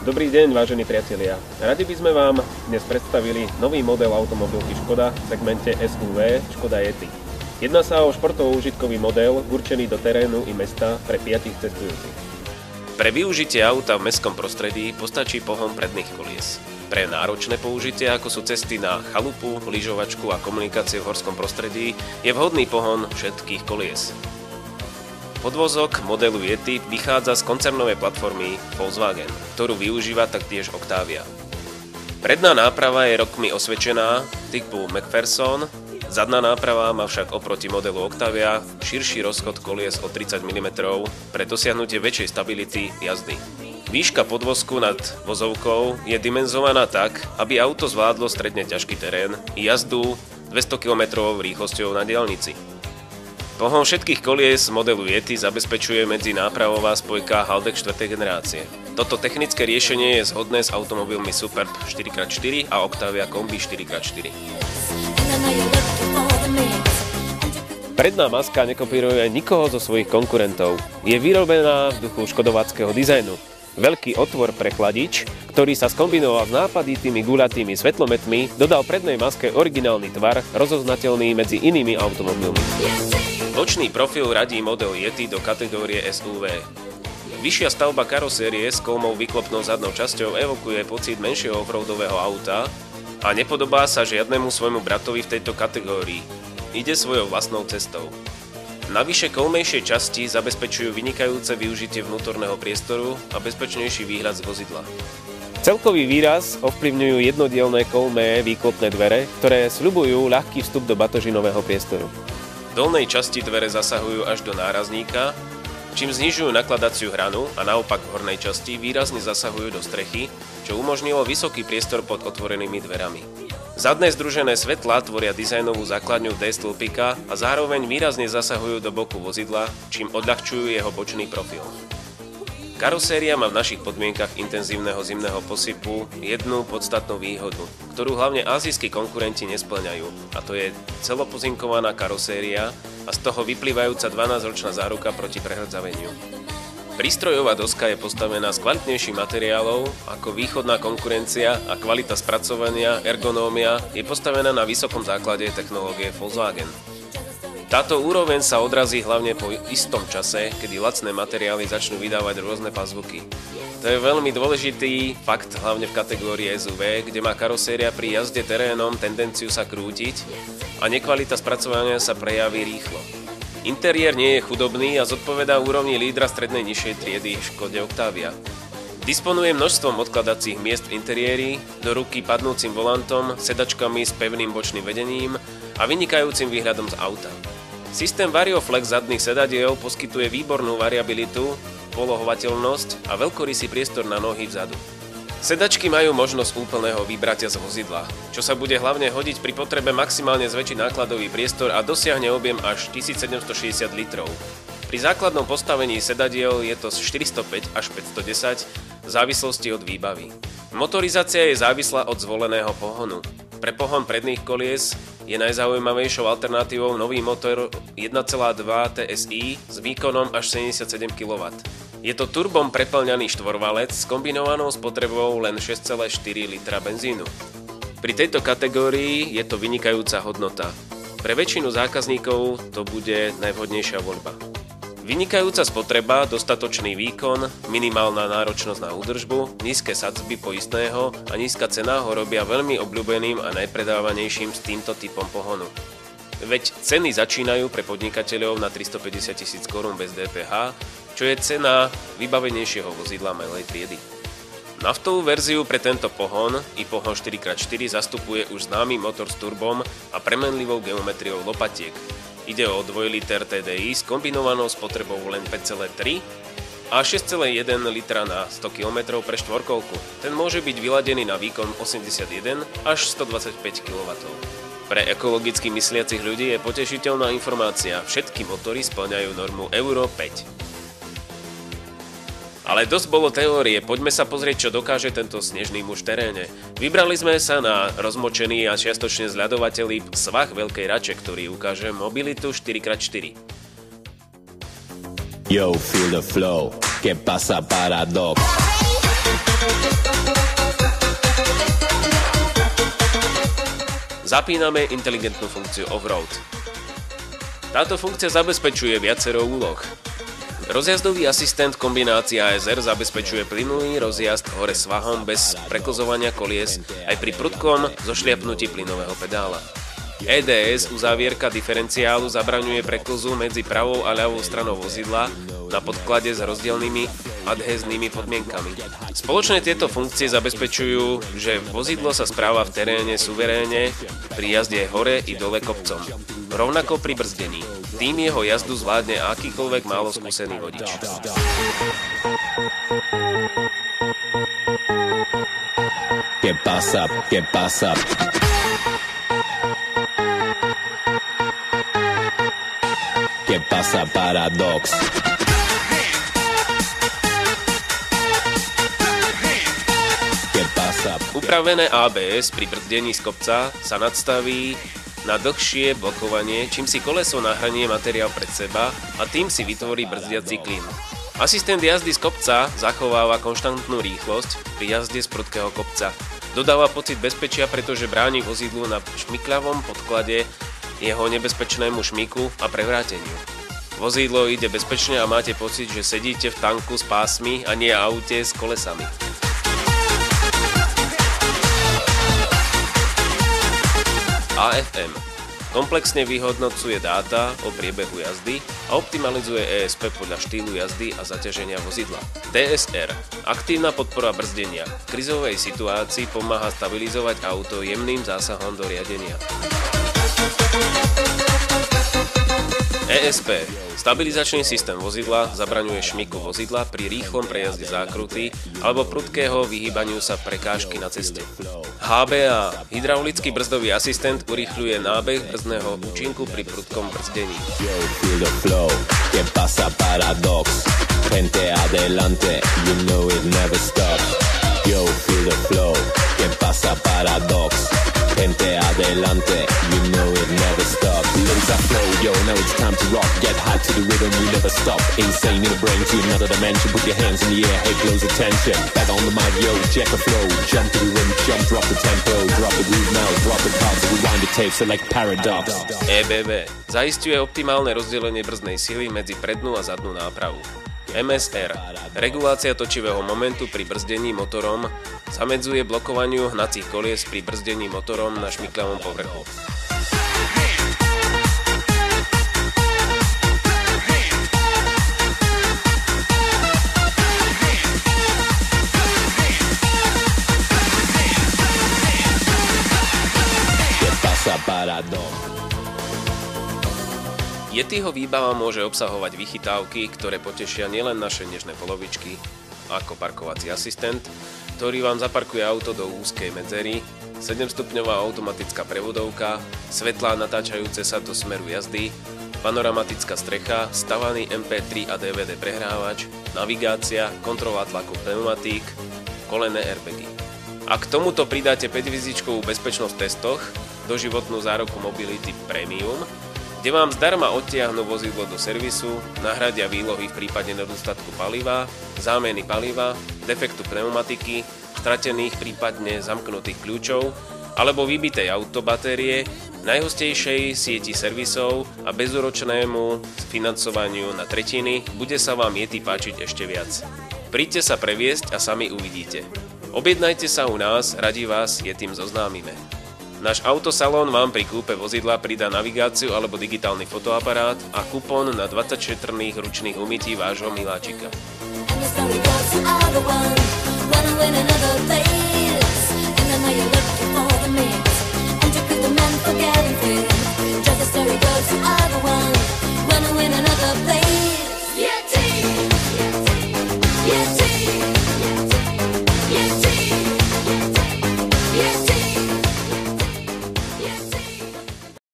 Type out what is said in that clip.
Dobrý deň, vážení priatelia. Radi by sme vám dnes predstavili nový model automobilky Škoda v segmente SUV Škoda Yeti. Jedná sa o športovo-užitkový model určený do terénu i mesta pre 5 cestujúcich. Pre využitie auta v mestskom prostredí postačí pohon predných kolies. Pre náročné použitie, ako sú cesty na chalupu, lyžovačku a komunikácie v horskom prostredí, je vhodný pohon všetkých kolies. Podvozok modelu Yeti vychádza z koncernovej platformy Volkswagen, ktorú využíva taktiež Octavia. Predná náprava je rokmi osvedčená, typu McPherson, zadná náprava má však oproti modelu Octavia širší rozchod kolies o 30 mm pre dosiahnutie väčšej stability jazdy. Výška podvozku nad vozovkou je dimenzovaná tak, aby auto zvládlo stredne ťažký terén i jazdu 200 km rýchlosťou na diaľnici. Pohon všetkých kolies modelu Yeti zabezpečuje medzinápravová spojka Haldex 4. generácie. Toto technické riešenie je zhodné s automobilmi Superb 4x4 a Octavia Kombi 4x4. Predná maska nekopíruje nikoho zo svojich konkurentov. Je vyrobená v duchu škodováckého dizajnu. Veľký otvor pre chladič, ktorý sa skombinoval s nápaditými guľatými svetlometmi, dodal prednej maske originálny tvar, rozoznateľný medzi inými automobilmi. Bočný profil radí model Yeti do kategórie SUV. Vyššia stavba karosérie s kolmou vyklopnou zadnou časťou evokuje pocit menšieho offroadového auta a nepodobá sa žiadnemu svojmu bratovi v tejto kategórii. Ide svojou vlastnou cestou. Navyše kolmejšie časti zabezpečujú vynikajúce využitie vnútorného priestoru a bezpečnejší výhľad z vozidla. Celkový výraz ovplyvňujú jednodielne kolmé výklopné dvere, ktoré sľubujú ľahký vstup do batožinového priestoru. V dolnej časti dvere zasahujú až do nárazníka, čím znižujú nakladaciu hranu a naopak v hornej časti výrazne zasahujú do strechy, čo umožnilo vysoký priestor pod otvorenými dverami. Zadné združené svetlá tvoria dizajnovú základňu D-stĺpika a zároveň výrazne zasahujú do boku vozidla, čím odľahčujú jeho bočný profil. Karoséria má v našich podmienkach intenzívneho zimného posypu jednu podstatnú výhodu, ktorú hlavne ázijskí konkurenti nespĺňajú, a to je celopozinkovaná karoséria a z toho vyplývajúca 12-ročná záruka proti prehrdzaveniu. Prístrojová doska je postavená z kvalitnejších materiálov ako východná konkurencia a kvalita spracovania, ergonómia je postavená na vysokom základe technológie Volkswagen. Táto úroveň sa odrazí hlavne po istom čase, kedy lacné materiály začnú vydávať rôzne pazvuky. To je veľmi dôležitý fakt hlavne v kategórii SUV, kde má karoséria pri jazde terénom tendenciu sa krútiť a nekvalita spracovania sa prejaví rýchlo. Interiér nie je chudobný a zodpovedá úrovni lídra strednej nižšej triedy Škode Octavia. Disponuje množstvom odkladacích miest v interiéri, do ruky padnúcim volantom, sedačkami s pevným bočným vedením a vynikajúcim výhľadom z auta. Systém VarioFlex zadných sedadiel poskytuje výbornú variabilitu, polohovateľnosť a veľkorysý priestor na nohy vzadu. Sedačky majú možnosť úplného vybratia z vozidla, čo sa bude hlavne hodiť pri potrebe maximálne zväčšiť nákladový priestor a dosiahne objem až 1760 litrov. Pri základnom postavení sedadiel je to 405 až 510 v závislosti od výbavy. Motorizácia je závislá od zvoleného pohonu. Pre pohon predných kolies je najzaujímavejšou alternatívou nový motor 1.2 TSI s výkonom až 77 kW. Je to turbom preplňaný štvorvalec s kombinovanou spotrebou len 6,4 litra benzínu. Pri tejto kategórii je to vynikajúca hodnota. Pre väčšinu zákazníkov to bude najvhodnejšia voľba. Vynikajúca spotreba, dostatočný výkon, minimálna náročnosť na údržbu, nízke sadzby poistného a nízka cena ho robia veľmi obľúbeným a najpredávanejším s týmto typom pohonu. Veď ceny začínajú pre podnikateľov na 350 000 korún bez DPH, čo je cena vybavenejšieho vozidla malej triedy. Naftovú verziu pre tento pohon i pohon 4x4 zastupuje už známy motor s turbom a premenlivou geometriou lopatiek. Ide o 2 liter TDI s kombinovanou spotrebou len 5,3 a 6,1 litra na 100 km pre štvorkolku. Ten môže byť vyladený na výkon 81 až 125 kW. Pre ekologicky mysliacich ľudí je potešiteľná informácia, všetky motory spĺňajú normu Euro 5. Ale dosť bolo teórie, poďme sa pozrieť, čo dokáže tento snežný muž v teréne. Vybrali sme sa na rozmočený a čiastočne zľadovateľný svah Veľkej Rače, ktorý ukáže mobilitu 4x4. Yo, feel the flow, que pasa paradox. Zapíname inteligentnú funkciu Off-Road. Táto funkcia zabezpečuje viacero úloh. Rozjazdový asistent kombinácia ASR zabezpečuje plynulý rozjazd hore svahom bez preklzovania kolies aj pri prudkom zošliapnutí plynového pedála. EDS uzávierka diferenciálu zabraňuje preklzu medzi pravou a ľavou stranou vozidla na podklade s rozdielnymi adhéznými podmienkami. Spoločne tieto funkcie zabezpečujú, že vozidlo sa správa v teréne suverénne pri jazde hore i dole kopcom. Rovnako pri brzdení. Tým jeho jazdu zvládne akýkoľvek málo skúsený vodič. ¿Qué pasa? ¿Qué pasa? ¿Qué pasa, Paradox? Upravené ABS pri brzdení z kopca sa nadstaví na dlhšie blokovanie, čím si koleso nahranie materiál pred seba a tým si vytvorí brzdiaci klin. Asistent jazdy z kopca zachováva konštantnú rýchlosť pri jazde z prudkého kopca. Dodáva pocit bezpečia, pretože bráni vozidlu na šmiklavom podklade jeho nebezpečnému šmiku a prevráteniu. Vozidlo ide bezpečne a máte pocit, že sedíte v tanku s pásmi a nie aute s kolesami. AFM komplexne vyhodnocuje dáta o priebehu jazdy a optimalizuje ESP podľa štýlu jazdy a zaťaženia vozidla. DSR aktívna podpora brzdenia. V krízovej situácii pomáha stabilizovať auto jemným zásahom do riadenia. ESP stabilizačný systém vozidla zabraňuje šmiku vozidla pri rýchlom prejazde zákruty alebo prudkého vyhýbaniu sa prekážky na ceste. HBA hydraulický brzdový asistent urýchľuje nábeh brzdného účinku pri prudkom brzdení. Gente adelante, you know it never stops. Limbs are flow, yo, now it's time to rock. Get high to the rhythm, we never stop. Insane in the brain to another dimension. Put your hands in the air, hey, close attention. Back on the mic, yo, check the flow. Jump to the rhythm, jump, drop the tempo. Drop the groove now, drop the cards. Rewind the tape, select Paradox. EBV zaisťuje optimálne rozdelenie brzdnej sily medzi prednú a zadnú nápravu. MSR regulácia točivého momentu pri brzdení motorom zamedzuje blokovaniu hnacích kolies pri brzdení motorom na šmiklavom povrchu. Yetiho výbava môže obsahovať vychytávky, ktoré potešia nielen naše nežné polovičky, ako parkovací asistent, ktorý vám zaparkuje auto do úzkej medzery, 7-stupňová automatická prevodovka, svetlá natáčajúce sa do smeru jazdy, panoramatická strecha, stavaný MP3 a DVD prehrávač, navigácia, kontrola tlaku pneumatík, kolenné airbagy. Ak k tomuto pridáte 5-hviezdičkovú bezpečnosť v testoch, doživotnú záruku Mobility Premium, kde vám zdarma odtiahnu vozidlo do servisu, nahradia výlohy v prípade nedostatku paliva, zámeny paliva, defektu pneumatiky, stratených prípadne zamknutých kľúčov alebo vybitej autobatérie, najhustejšej sieti servisov a bezúročnému financovaniu na tretiny, bude sa vám Yeti páčiť ešte viac. Príďte sa previesť a sami uvidíte. Objednajte sa u nás, radi vás Yetim zoznámime. Náš autosalón vám pri kúpe vozidla pridá navigáciu alebo digitálny fotoaparát a kupón na 20 šetrných ručných umytí vášho miláčika. Yeti!